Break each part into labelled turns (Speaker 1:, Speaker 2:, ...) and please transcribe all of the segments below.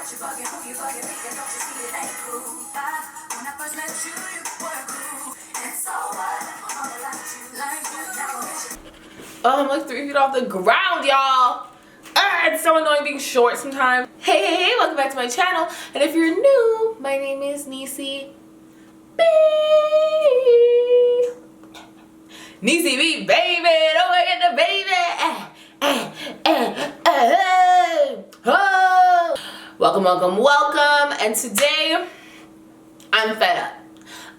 Speaker 1: I'm like 3 feet off the ground, y'all. It's so annoying being short sometimes. Hey, welcome back to my channel. And if you're new, my name is Neicy. Neicy B, baby. Don't forget the baby. Welcome. And today, I'm fed up.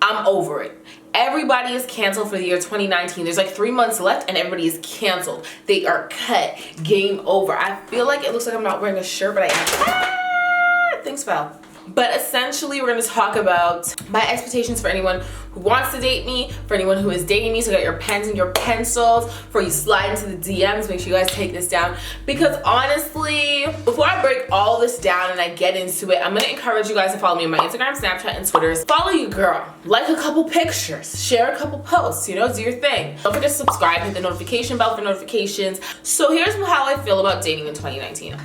Speaker 1: I'm over it. Everybody is canceled for the year 2019. There's like 3 months left and everybody is canceled. They are cut. Game over. I feel like it looks like I'm not wearing a shirt, but I am. Things fell. But essentially, we're going to talk about my expectations for anyone who wants to date me, for anyone who is dating me. So get your pens and your pencils before you slide into the DMs. Make sure you guys take this down. Because honestly, before I break all this down and I get into it, I'm going to encourage you guys to follow me on my Instagram, Snapchat, and Twitter. Follow your girl. Like a couple pictures. Share a couple posts. You know, do your thing. Don't forget to subscribe. Hit the notification bell for notifications. So here's how I feel about dating in 2019.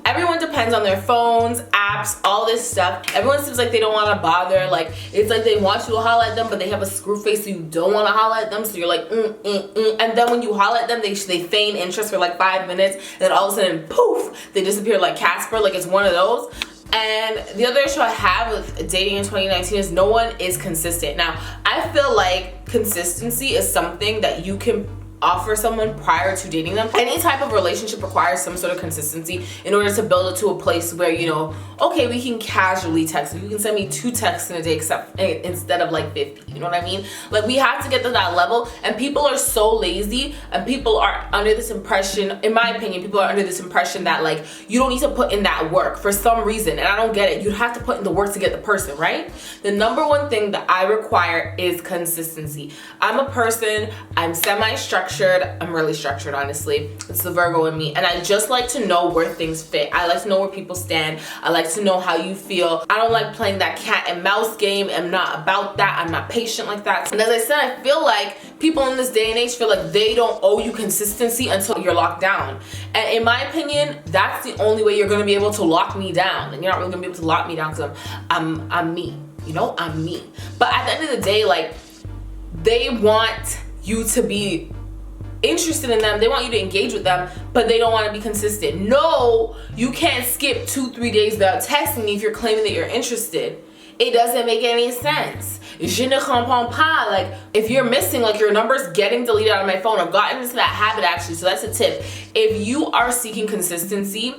Speaker 1: Everyone depends on their phones, apps, all this stuff. Everyone seems like they don't want to bother. Like, it's like they want you to holler at them, but they have a screw face, so you don't want to holler at them. So you're like, And then when you holler at them, they feign interest for like 5 minutes. And then all of a sudden, poof, they disappear like Casper. Like, it's one of those. And the other issue I have with dating in 2019 is no one is consistent. Now, I feel like consistency is something that you can offer someone prior to dating them. Any type of relationship requires some sort of consistency in order to build it to a place where, you know, okay, we can casually text. You can send me 2 texts in a day instead of like 50. You know what I mean? Like, we have to get to that level, and people are so lazy, and people are under this impression, in my opinion, people are under this impression that like you don't need to put in that work for some reason, and I don't get it. You have to put in the work to get the person, right? The number one thing that I require is consistency. I'm a person, I'm semi-structured. I'm really structured, honestly. It's the Virgo in me, and I just like to know where things fit. I like to know where people stand. I like to know how you feel. I don't like playing that cat and mouse game. I'm not about that. I'm not patient like that. And as I said, I feel like people in this day and age feel like they don't owe you consistency until you're locked down. And in my opinion, that's the only way you're gonna be able to lock me down. And you're not really gonna be able to lock me down because I'm me. You know, I'm me. But at the end of the day, like, they want you to be interested in them, they want you to engage with them, but they don't want to be consistent. No, you can't skip 2-3 days without texting me if you're claiming that you're interested. It doesn't make any sense. Je ne comprends pas. Like, if you're missing, like, your number's getting deleted out of my phone. I've gotten into that habit, actually, so that's a tip. If you are seeking consistency,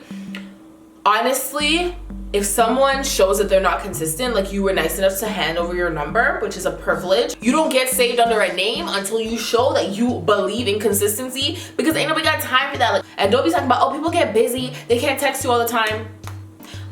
Speaker 1: honestly, if someone shows that they're not consistent, like you were nice enough to hand over your number, which is a privilege, you don't get saved under a name until you show that you believe in consistency, because ain't nobody got time for that. Like, and don't be talking about, oh, people get busy, they can't text you all the time.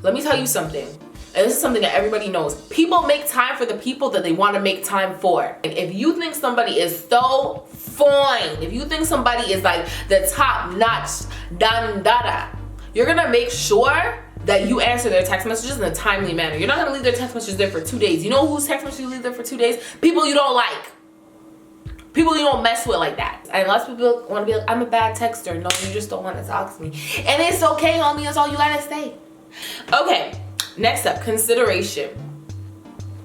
Speaker 1: Let me tell you something, and this is something that everybody knows. People make time for the people that they want to make time for. And if you think somebody is so fine, if you think somebody is like the top notch, dandada, you're gonna make sure that you answer their text messages in a timely manner. You're not gonna leave their text messages there for 2 days. You know whose text messages you leave there for 2 days? People you don't like. People you don't mess with like that. And lots of people wanna be like, I'm a bad texter. No, you just don't wanna talk to me. And it's okay, homie, that's all you gotta say. Okay, next up, consideration.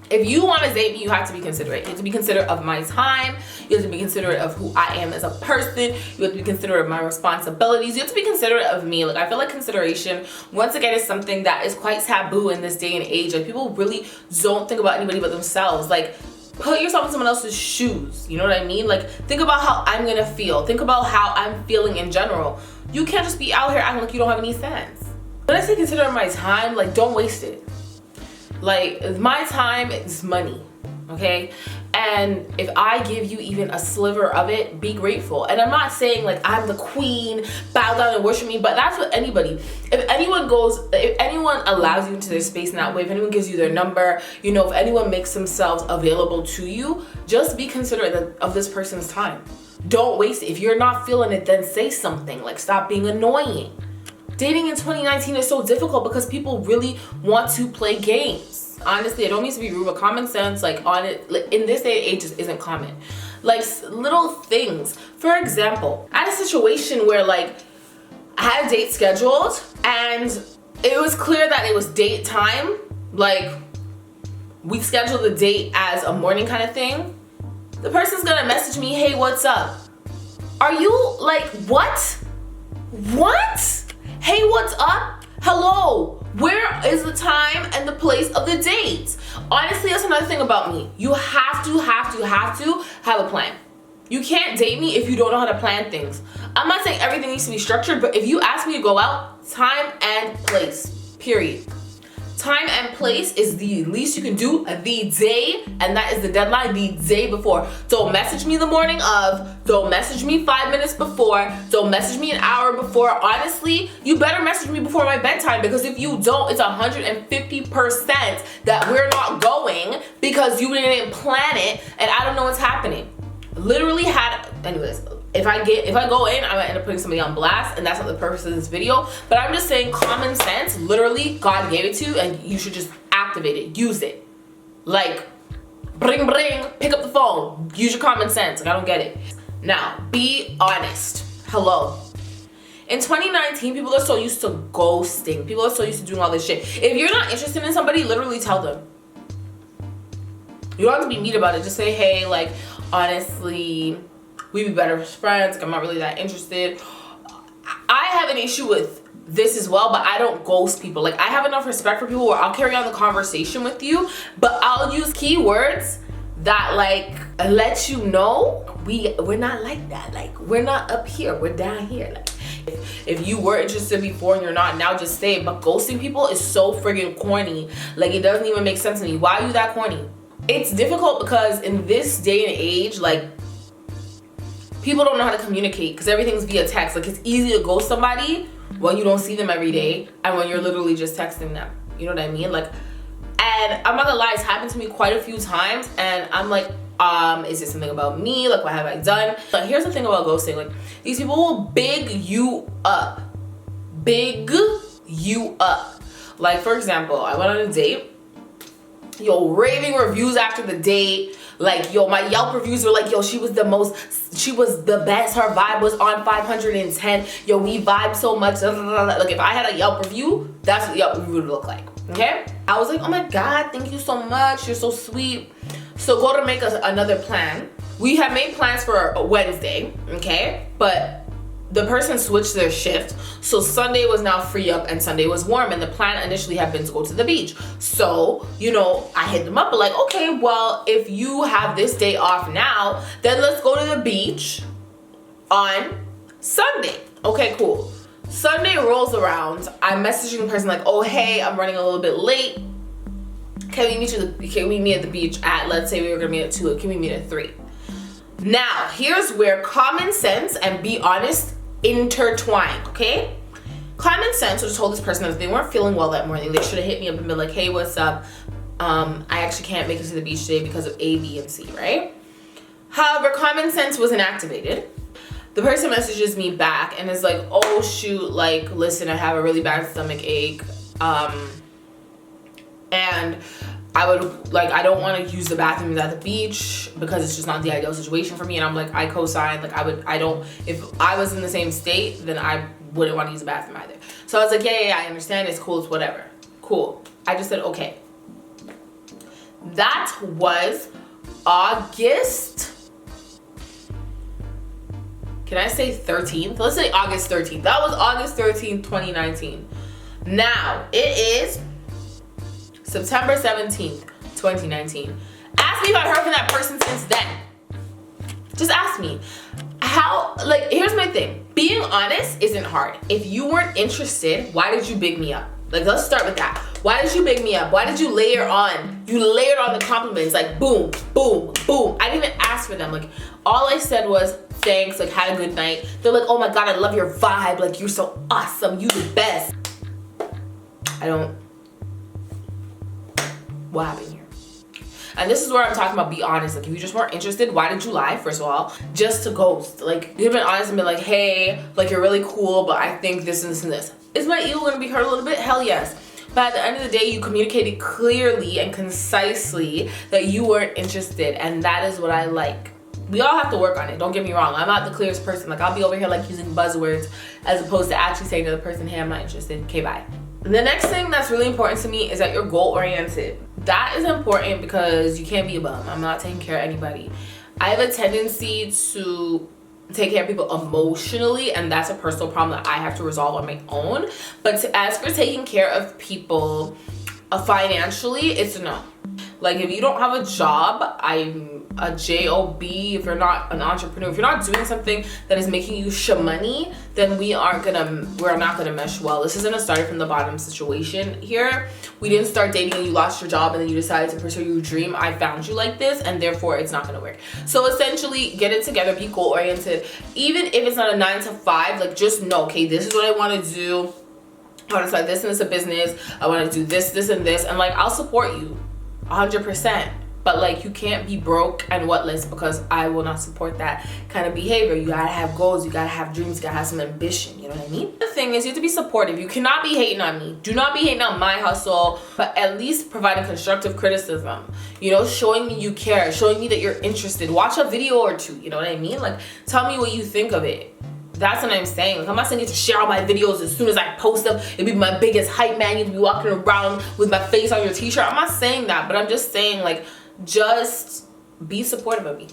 Speaker 1: If you want to date me, you have to be considerate. You have to be considerate of my time. You have to be considerate of who I am as a person. You have to be considerate of my responsibilities. You have to be considerate of me. Like, I feel like consideration, once again, is something that is quite taboo in this day and age. Like, people really don't think about anybody but themselves. Like, put yourself in someone else's shoes. You know what I mean? Like, think about how I'm gonna feel. Think about how I'm feeling in general. You can't just be out here acting like you don't have any sense. When I say consider my time, like, don't waste it. Like, my time is money, okay? And if I give you even a sliver of it, be grateful. And I'm not saying like I'm the queen, bow down and worship me, but that's what anybody, if anyone allows you into their space in that way, if anyone gives you their number, you know, if anyone makes themselves available to you, just be considerate of this person's time. Don't waste it. If you're not feeling it, then say something. Like, stop being annoying. Dating in 2019 is so difficult because people really want to play games. Honestly, I don't mean to be rude, but common sense, like, on it, like, in this day and age, just isn't common. Like, little things. For example, I had a situation where, like, I had a date scheduled and it was clear that it was date time. Like, we scheduled the date as a morning kind of thing. The person's gonna message me, hey, what's up? Are you like, what? What? Hey, what's up? Hello. Where is the time and the place of the date? Honestly, that's another thing about me. You have to have a plan. You can't date me if you don't know how to plan things. I'm not saying everything needs to be structured, but if you ask me to go out, time and place, period. Time and place is the least you can do the day, and that is the deadline the day before. Don't message me the morning of, don't message me 5 minutes before, don't message me an hour before. Honestly, you better message me before my bedtime, because if you don't, it's 150% that we're not going because you didn't plan it and I don't know what's happening. Literally anyways, if I go in, I'm gonna end up putting somebody on blast, and that's not the purpose of this video. But I'm just saying, common sense, literally, God gave it to you, and you should just activate it, use it. Like, bring, pick up the phone, use your common sense. Like, I don't get it. Now, be honest. Hello. In 2019, people are so used to ghosting. People are so used to doing all this shit. If you're not interested in somebody, literally tell them. You don't have to be mean about it. Just say, hey, like, honestly, we'd be better as friends. Like, I'm not really that interested. I have an issue with this as well, but I don't ghost people. Like, I have enough respect for people where I'll carry on the conversation with you, but I'll use keywords that, like, let you know we're not like that. Like, we're not up here, we're down here. Like, if you were interested before and you're not now, just say it. But ghosting people is so friggin' corny. Like, it doesn't even make sense to me. Why are you that corny? It's difficult because in this day and age, like, people don't know how to communicate because everything's via text. Like, it's easy to ghost somebody when you don't see them every day and when you're literally just texting them. You know what I mean? Like, and I'm not gonna lie, it's happened to me quite a few times, and I'm like, is this something about me? Like, what have I done? But here's the thing about ghosting. Like, these people will big you up. Big you up. Like, for example, I went on a date. Yo, raving reviews after the date. Like, yo, my Yelp reviews were like, yo, she was the best. Her vibe was on 510. Yo, we vibe so much. Like, if I had a Yelp review, that's what Yelp review would look like. Okay? I was like, oh my God, thank you so much. You're so sweet. So go to make us another plan. We had made plans for a Wednesday, okay? But the person switched their shift, so Sunday was now free up and Sunday was warm, and the plan initially had been to go to the beach. So, you know, I hit them up, but like, okay, well, if you have this day off now, then let's go to the beach on Sunday. Okay, cool. Sunday rolls around, I'm messaging the person like, oh, hey, I'm running a little bit late. Can we meet at the beach at, let's say we were gonna meet at 2, can we meet at 3? Now, here's where common sense and be honest intertwine, okay? Common sense would have told this person that if they weren't feeling well that morning, they should have hit me up and been like, hey, what's up? I actually can't make it to the beach today because of A, B, and C, right? However, common sense wasn't activated. The person messages me back and is like, oh shoot, like, listen, I have a really bad stomach ache. And I don't want to use the bathrooms at the beach because it's just not the ideal situation for me. And I'm like, I co-sign. Like, if I was in the same state, then I wouldn't want to use the bathroom either. So I was like, yeah, I understand. It's cool. It's whatever. Cool. I just said, okay. That was August. Can I say 13th? Let's say August 13th. That was August 13th, 2019. Now, it is September 17th, 2019. Ask me if I've heard from that person since then. Just ask me. Here's my thing. Being honest isn't hard. If you weren't interested, why did you big me up? Like, let's start with that. Why did you big me up? Why did you layer on? You layered on the compliments, like boom, boom, boom. I didn't even ask for them. Like, all I said was, thanks, like, had a good night. They're like, oh my God, I love your vibe. Like, you're so awesome. You the best. What happened here? And this is where I'm talking about be honest. Like, if you just weren't interested, why did you lie, first of all? Just to ghost. Like, you've been honest and been like, hey, like, you're really cool, but I think this and this and this. Is my ego gonna be hurt a little bit? Hell yes. But at the end of the day, you communicated clearly and concisely that you weren't interested, and that is what I like. We all have to work on it, don't get me wrong. I'm not the clearest person. Like, I'll be over here like using buzzwords as opposed to actually saying to the person, hey, I'm not interested. Okay, bye. The next thing that's really important to me is that you're goal oriented. That is important because you can't be a bum. I'm not taking care of anybody. I have a tendency to take care of people emotionally, and that's a personal problem that I have to resolve on my own. But as for taking care of people financially, it's a no. Like, if you don't have a job, I'm a job. If you're not an entrepreneur, if you're not doing something that is making you money, then we're not gonna mesh well. This isn't a started from the bottom situation here. We didn't start dating and you lost your job and then you decided to pursue your dream. I found you like this, and therefore it's not gonna work. So essentially, get it together, be goal oriented. Even if it's not a 9 to 5, like, just know, okay, this is what I want to do. I want to start this and this a business. I want to do this, this, and this, and like, I'll support you 100%. But like, you can't be broke and whatless, because I will not support that kind of behavior. You gotta have goals, you gotta have dreams, you gotta have some ambition, you know what I mean? The thing is, you have to be supportive. You cannot be hating on me. Do not be hating on my hustle, but at least providing constructive criticism. You know, showing me you care, showing me that you're interested. Watch a video or two, you know what I mean? Like, tell me what you think of it. That's what I'm saying. Like, I'm not saying you to share all my videos as soon as I post them. It'd be my biggest hype man. You'd be walking around with my face on your t-shirt. I'm not saying that, but I'm just saying, like, just be supportive of me.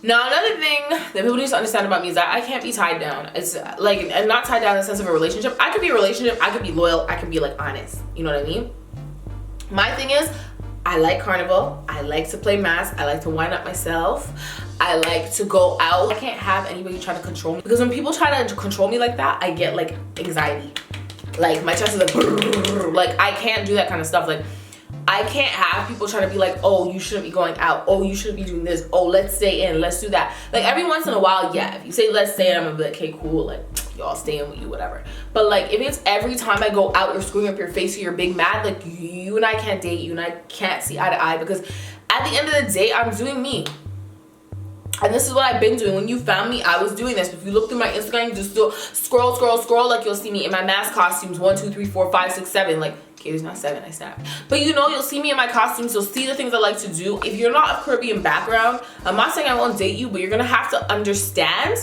Speaker 1: Now, another thing that people need to understand about me is that I can't be tied down. It's like, and not tied down in the sense of a relationship. I could be a relationship, I could be loyal, I could be like honest. You know what I mean? My thing is, I like carnival, I like to play mask, I like to wind up myself, I like to go out. I can't have anybody try to control me, because when people try to control me like that, I get like anxiety. Like, my chest is like, brrr. Like, I can't do that kind of stuff. Like, I can't have people trying to be like, oh, you shouldn't be going out, oh, you shouldn't be doing this, oh, let's stay in, let's do that. Like, every once in a while, yeah, if you say let's stay in, I'm gonna be like, okay, cool, like, y'all stay in with you, whatever. But like, if it's every time I go out, you're screwing up your face or you're big mad, like, you and I can't date, you and I can't see eye to eye, because at the end of the day, I'm doing me. And this is what I've been doing. When you found me, I was doing this. If you look through my Instagram, you just still scroll, like, you'll see me in my mask costumes, 1, 2, 3, 4, 5, 6, 7, like, okay, there's not 7, I snapped. But you know, you'll see me in my costumes, you'll see the things I like to do. If you're not of Caribbean background, I'm not saying I won't date you, but you're gonna have to understand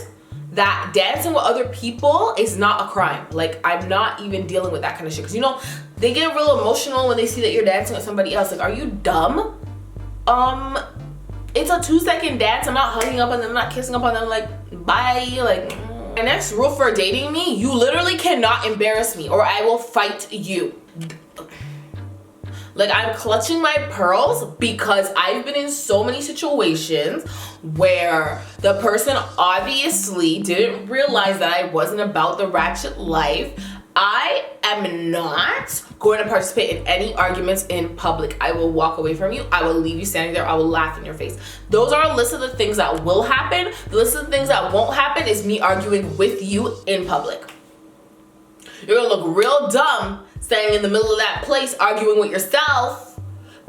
Speaker 1: that dancing with other people is not a crime. Like, I'm not even dealing with that kind of shit. Because, you know, they get real emotional when they see that you're dancing with somebody else. Like, are you dumb? It's a 2-second dance. I'm not hugging up on them, I'm not kissing up on them, like, bye, like. My next rule for dating me, you literally cannot embarrass me or I will fight you. Like, I'm clutching my pearls because I've been in so many situations where the person obviously didn't realize that I wasn't about the ratchet life. I am not going to participate in any arguments in public. I will walk away from you. I will leave you standing there. I will laugh in your face. Those are a list of the things that will happen. The list of the things that won't happen is me arguing with you in public. You're gonna look real dumb standing in the middle of that place arguing with yourself,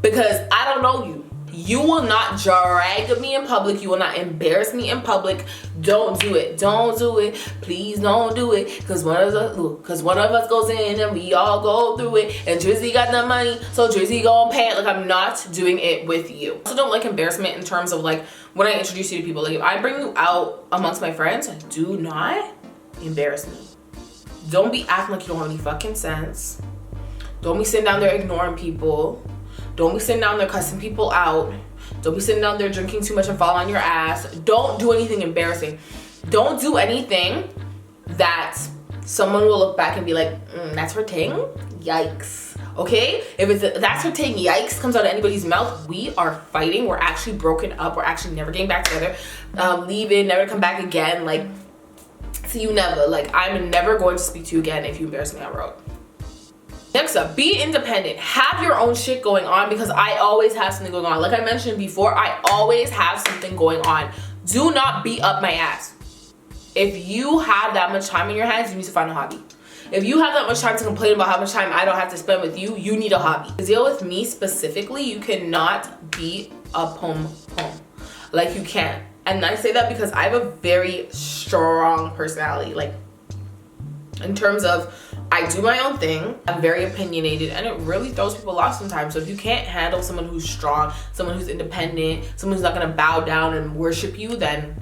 Speaker 1: because I don't know you. You will not drag me in public. You will not embarrass me in public. Don't do it. Don't do it. Please don't do it. Because one of us goes in and we all go through it. And Drizzy got the money, so Drizzy gonna pay it. Like, I'm not doing it with you. I also don't like embarrassment in terms of, like, when I introduce you to people. Like, if I bring you out amongst my friends, do not embarrass me. Don't be acting like you don't have any fucking sense. Don't be sitting down there ignoring people. Don't be sitting down there cussing people out. Don't be sitting down there drinking too much and fall on your ass. Don't do anything embarrassing. Don't do anything that someone will look back and be like, that's her thing? Yikes. Okay? If it's that's her thing, yikes, comes out of anybody's mouth, we are fighting. We're actually broken up. We're actually never getting back together. Leaving, never come back again. Like, see you never. Like, I'm never going to speak to you again if you embarrass me on the road. Next up, be independent. Have your own shit going on, because I always have something going on. Like I mentioned before, I always have something going on. Do not beat up my ass. If you have that much time in your hands, you need to find a hobby. If you have that much time to complain about how much time I don't have to spend with you, you need a hobby. To deal with me specifically, you cannot be a pom-pom. Like, you can't. And I say that because I have a very strong personality. Like, in terms of, I do my own thing, I'm very opinionated, and it really throws people off sometimes. So if you can't handle someone who's strong, someone who's independent, someone who's not gonna bow down and worship you, then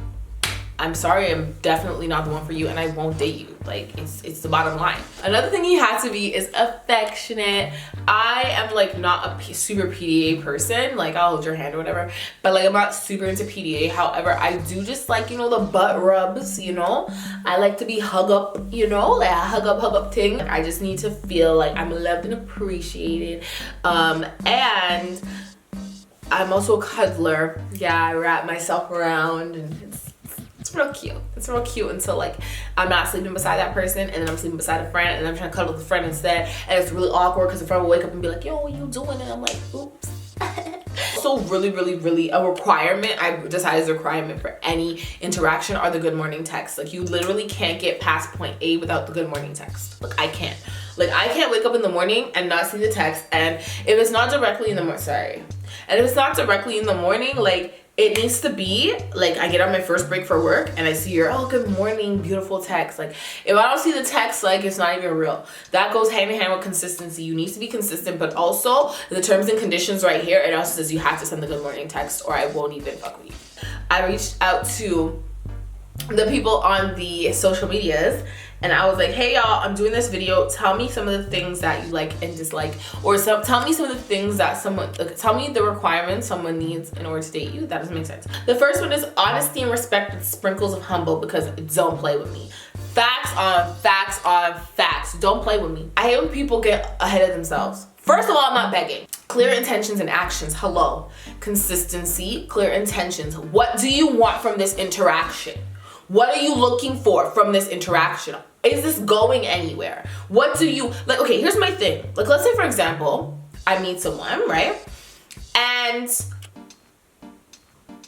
Speaker 1: I'm sorry, I'm definitely not the one for you, and I won't date you. Like, it's the bottom line. Another thing you have to be is affectionate. I am like not a super PDA person. Like, I'll hold your hand or whatever, but like I'm not super into PDA. However, I do just like, you know, the butt rubs, you know. I like to be hug up, you know, like a hug up thing. Like, I just need to feel like I'm loved and appreciated. And I'm also a cuddler. Yeah, I wrap myself around, and it's real cute. It's real cute until like I'm not sleeping beside that person, and then I'm sleeping beside a friend, and I'm trying to cuddle with a friend instead, and it's really awkward because the friend will wake up and be like, yo, what you doing? And I'm like, oops. So really a requirement, I decided is a requirement for any interaction are the good morning texts. Like, you literally can't get past point A without the good morning text. Like, I can't. Like, I can't wake up in the morning and not see the text, and if it's not directly in the morning, and if it's not directly in the morning, like, it needs to be like I get on my first break for work and I see your, oh, good morning, beautiful text. Like, if I don't see the text, like, it's not even real. That goes hand in hand with consistency. You need to be consistent, but also the terms and conditions right here, it also says you have to send the good morning text or I won't even fuck with you. I reached out to the people on the social medias and I was like, hey y'all, I'm doing this video. Tell me some of the things that you like and dislike, or tell me some of the things that tell me the requirements someone needs in order to date you. That doesn't make sense. The first one is honesty and respect with sprinkles of humble, because don't play with me. Facts on facts on facts. Don't play with me. I hate when people get ahead of themselves. First of all, I'm not begging. Clear intentions and actions. Hello. Consistency, clear intentions. What do you want from this interaction? What are you looking for from this interaction? Is this going anywhere? What do you, like, okay, here's my thing. Like, let's say, for example, I meet someone, right? And,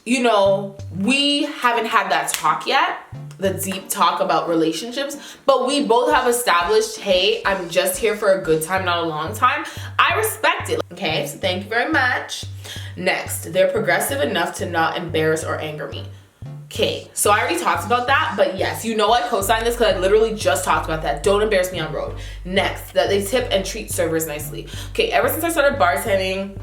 Speaker 1: you know, we haven't had that talk yet, the deep talk about relationships, but we both have established, hey, I'm just here for a good time, not a long time. I respect it. Okay, so thank you very much. Next, they're progressive enough to not embarrass or anger me. Okay, so I already talked about that, but yes, you know I co-signed this because I literally just talked about that. Don't embarrass me on road. Next, that they tip and treat servers nicely. Okay, ever since I started bartending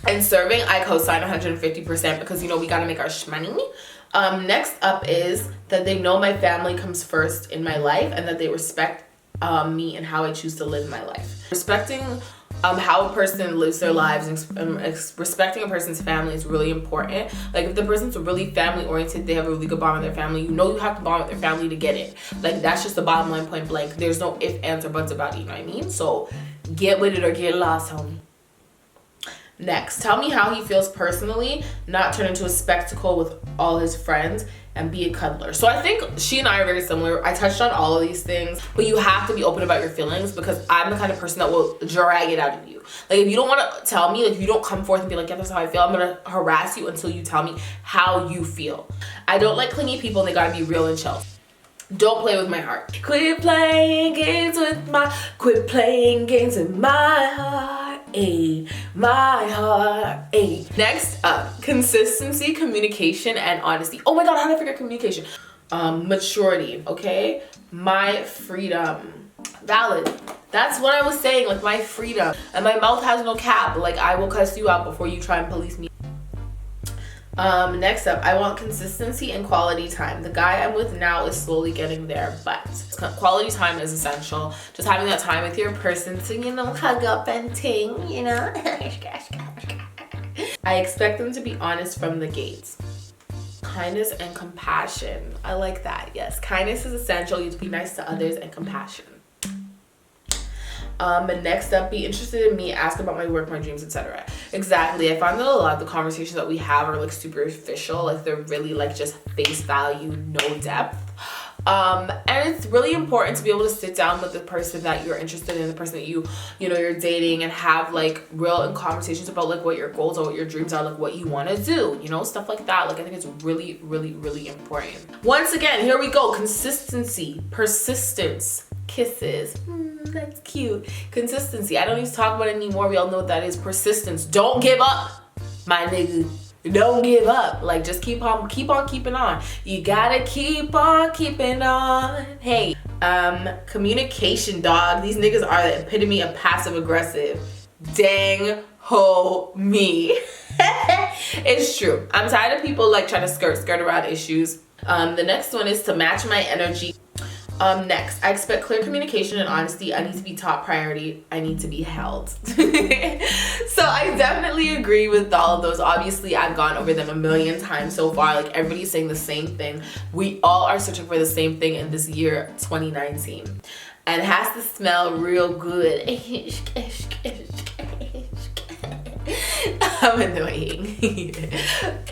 Speaker 1: and serving, I co-sign 150% because, you know, we gotta make our shmoney. Next up is that they know my family comes first in my life and that they respect me and how I choose to live my life. Respecting how a person lives their lives and respecting a person's family is really important. Like, if the person's really family oriented, they have a really good bond with their family, you know you have to bond with their family to get it. Like, that's just the bottom line, point blank. There's no ifs, ands, or buts about it, you know what I mean? So get with it or get lost, homie. Next, tell me how he feels personally, not turn into a spectacle with all his friends, and be a cuddler. So I think she and I are very similar. I touched on all of these things, but you have to be open about your feelings because I'm the kind of person that will drag it out of you. Like, if you don't want to tell me, like, if you don't come forth and be like, yeah, that's how I feel, I'm gonna harass you until you tell me how you feel. I don't like clingy people, and they gotta be real and chill. Don't play with my heart. Quit playing games with my heart, ayy, my heart, ayy. Next up, consistency, communication, and honesty. Oh my God, how did I forget communication? Maturity, okay? My freedom. Valid. That's what I was saying, like, my freedom. And my mouth has no cap. Like, I will cuss you out before you try and police me. Next up, I want consistency and quality time. The guy I'm with now is slowly getting there, but quality time is essential. Just having that time with your person to, you know, hug up and ting, you know? I expect them to be honest from the gates. Kindness and compassion. I like that, yes. Kindness is essential. You have to be nice to others, and compassion. And next up, be interested in me, ask about my work, my dreams, etc. Exactly. I find that a lot of the conversations that we have are like superficial, like they're really like just face value, no depth. And it's really important to be able to sit down with the person that you're interested in, the person that you know you're dating, and have like real conversations about like what your goals are, what your dreams are, like what you want to do, you know, stuff like that. Like, I think it's really important. Once again, here we go. Consistency, persistence, kisses. That's cute. Consistency. I don't need to talk about it anymore. We all know what that is. Persistence. Don't give up, my nigga. Don't give up. Like, just keep on keeping on. You gotta keep on keeping on. Hey, communication, dog. These niggas are the epitome of passive aggressive. Dang ho me. It's true. I'm tired of people like trying to skirt around issues. The next one is to match my energy. Next, I expect clear communication and honesty. I need to be top priority. I need to be held. So I definitely agree with all of those. Obviously, I've gone over them a million times so far. Like, everybody's saying the same thing. We all are searching for the same thing in this year, 2019. And it has to smell real good. I'm annoying.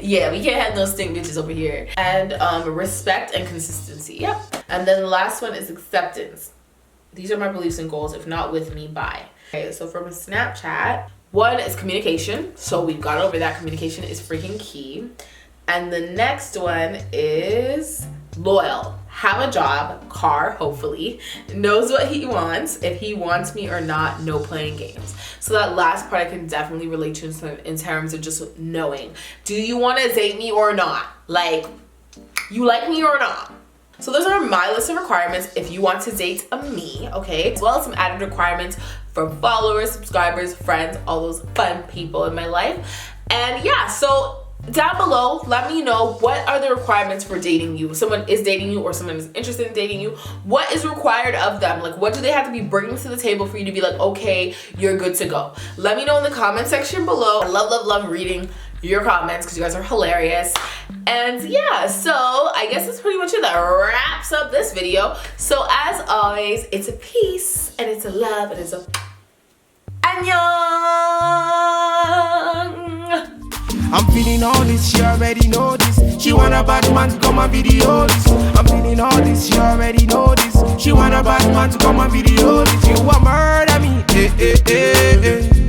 Speaker 1: Yeah, we can't have no stink bitches over here. And respect and consistency. Yep. And then the last one is acceptance. These are my beliefs and goals. If not with me, bye. Okay, so from a Snapchat, one is communication. So we've gone over that. Communication is freaking key. And the next one is loyal. Have a job, car, hopefully, knows what he wants, if he wants me or not, no playing games. So that last part I can definitely relate to in terms of just knowing. Do you want to date me or not? Like, you like me or not? So those are my list of requirements if you want to date me, okay? As well as some added requirements for followers, subscribers, friends, all those fun people in my life. And yeah, so down below, let me know what are the requirements for dating you. If someone is dating you or someone is interested in dating you, what is required of them? Like, what do they have to be bringing to the table for you to be like, okay, you're good to go? Let me know in the comment section below. I love reading your comments because you guys are hilarious. And yeah, so I guess that's pretty much it. That wraps up this video. So as always, it's a peace and it's a love and it's a annyeong.
Speaker 2: I'm feeling all this, she already know this. She want a bad man to come and video this. I'm feeling all this, she already know this. She want a bad man to come and video this. You want murder me, eh, eh, eh, eh.